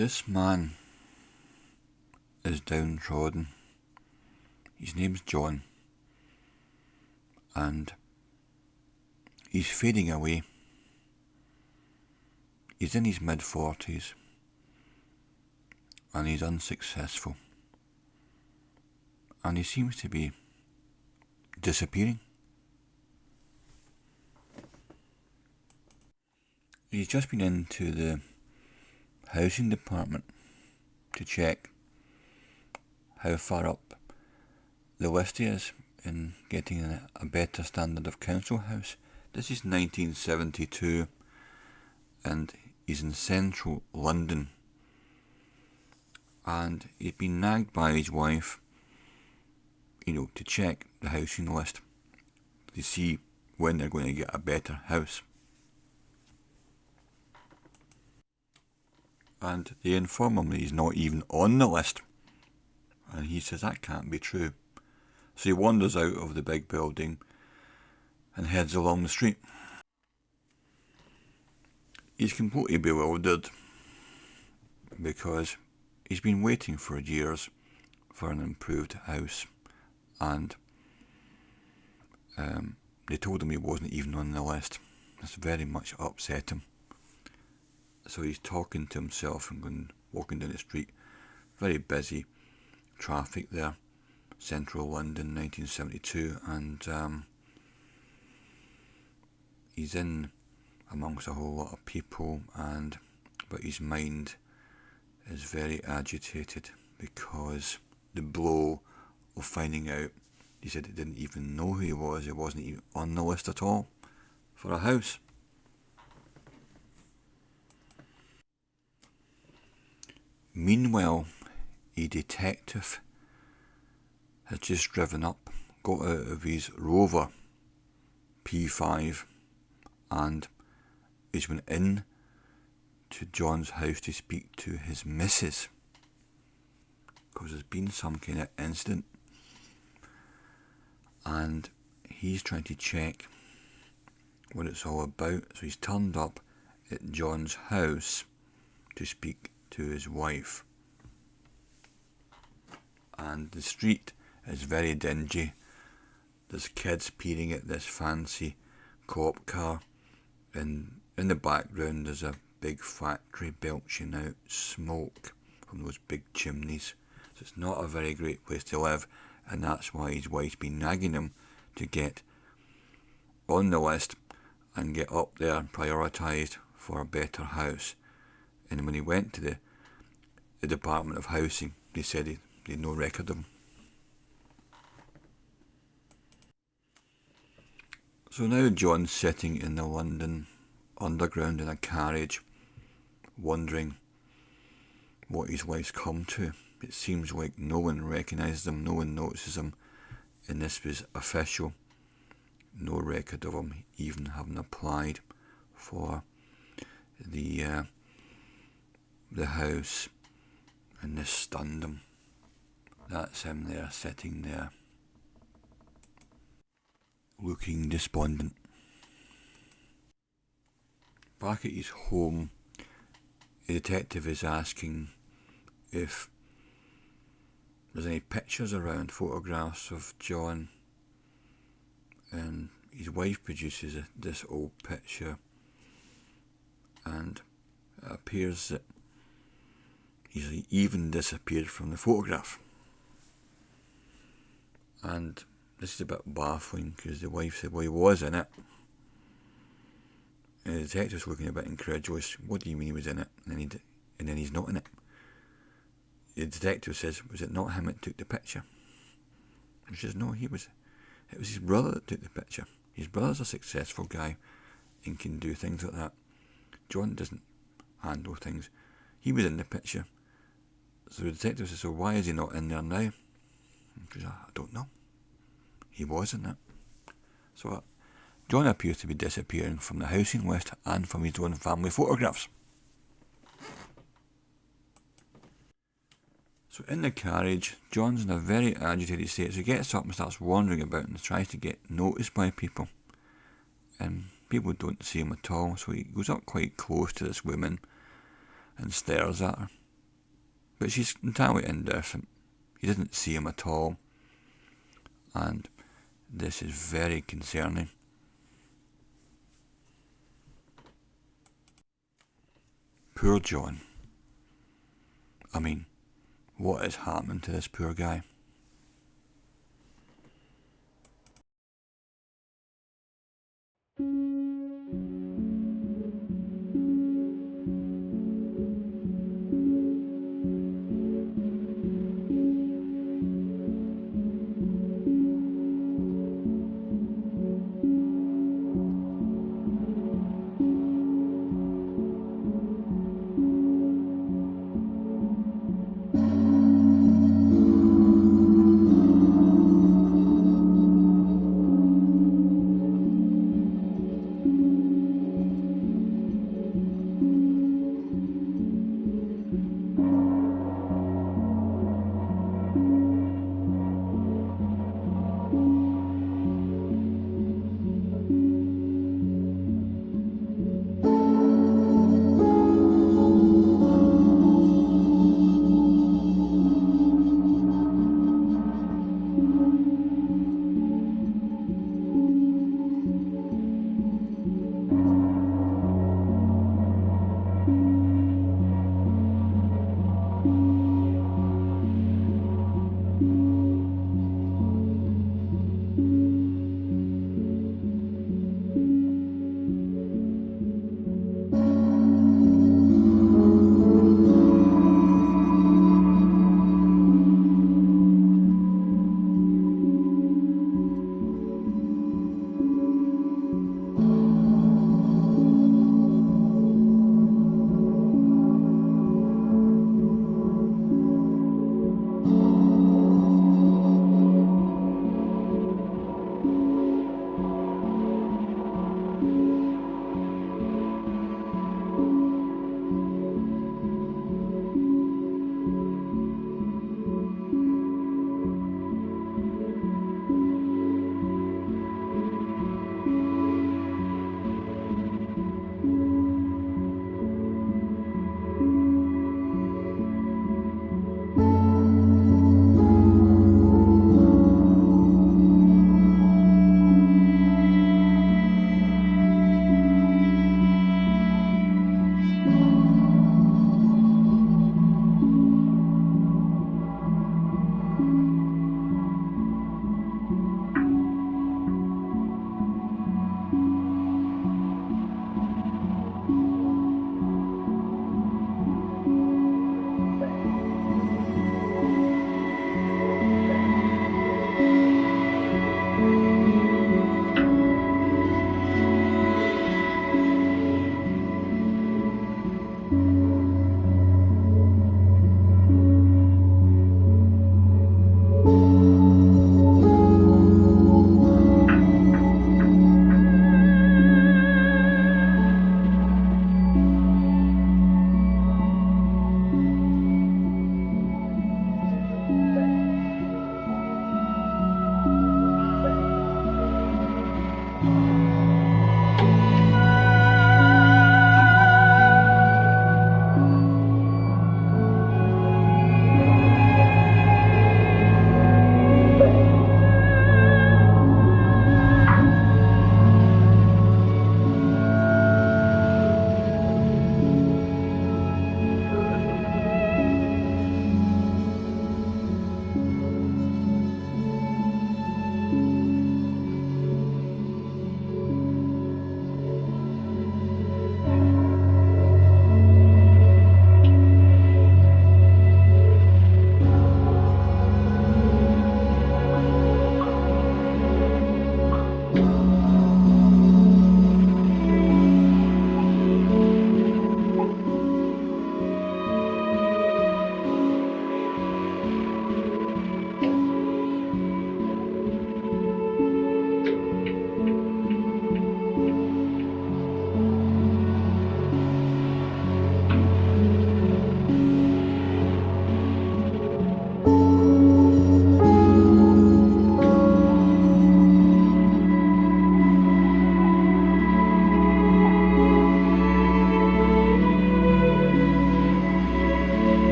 This man is downtrodden. His name's John, and he's fading away. He's in his mid-40s, and he's unsuccessful, and he seems to be disappearing. He's just been into the housing department to check how far up the list he is in getting a better standard of council house. This is 1972, and he's in central London, and he's been nagged by his wife, to check the housing list to see when they're going to get a better house. And they inform him that he's not even on the list, and he says that can't be true. So he wanders out of the big building and heads along the street. He's completely bewildered because he's been waiting for years for an improved house, and they told him he wasn't even on the list. This very much upset him. So he's talking to himself and walking down the street. Very busy, traffic there, central London, 1972, and he's in amongst a whole lot of people, but his mind is very agitated because the blow of finding out he said he didn't even know who he wasn't even on the list at all for a house. Meanwhile, a detective has just driven up, got out of his Rover P5, and he's went in to John's house to speak to his missus, because there's been some kind of incident, and he's trying to check what it's all about. So he's turned up at John's house to speak to his wife, and the street is very dingy. There's kids peering at this fancy cop car, and in the background there's a big factory belching out smoke from those big chimneys. So it's not a very great place to live, and that's why his wife's been nagging him to get on the list and get up there and prioritised for a better house. And when he went to the Department of Housing, they said they had no record of him. So now John's sitting in the London Underground in a carriage, wondering what his life's come to. It seems like no one recognises him, no one notices him, and this was official. No record of him even having applied for the house, and this stunned him. That's him there, sitting there, looking despondent. Back at his home, the detective is asking if there's any pictures around, photographs of John, and his wife produces this old picture, and it appears that he's even disappeared from the photograph. And this is a bit baffling because the wife said, well, he was in it. And the detective's looking a bit incredulous. What do you mean he was in it? And then he's not in it. The detective says, was it not him that took the picture? He says, no, it was his brother that took the picture. His brother's a successful guy and can do things like that. John doesn't handle things. He was in the picture. So the detective says, so why is he not in there now? She says, I don't know. He was in it. So John appears to be disappearing from the housing list and from his own family photographs. So in the carriage, John's in a very agitated state, so he gets up and starts wandering about and tries to get noticed by people. And people don't see him at all, so he goes up quite close to this woman and stares at her. But she's entirely indifferent. He doesn't see him at all. And this is very concerning. Poor John. I mean, what is happening to this poor guy?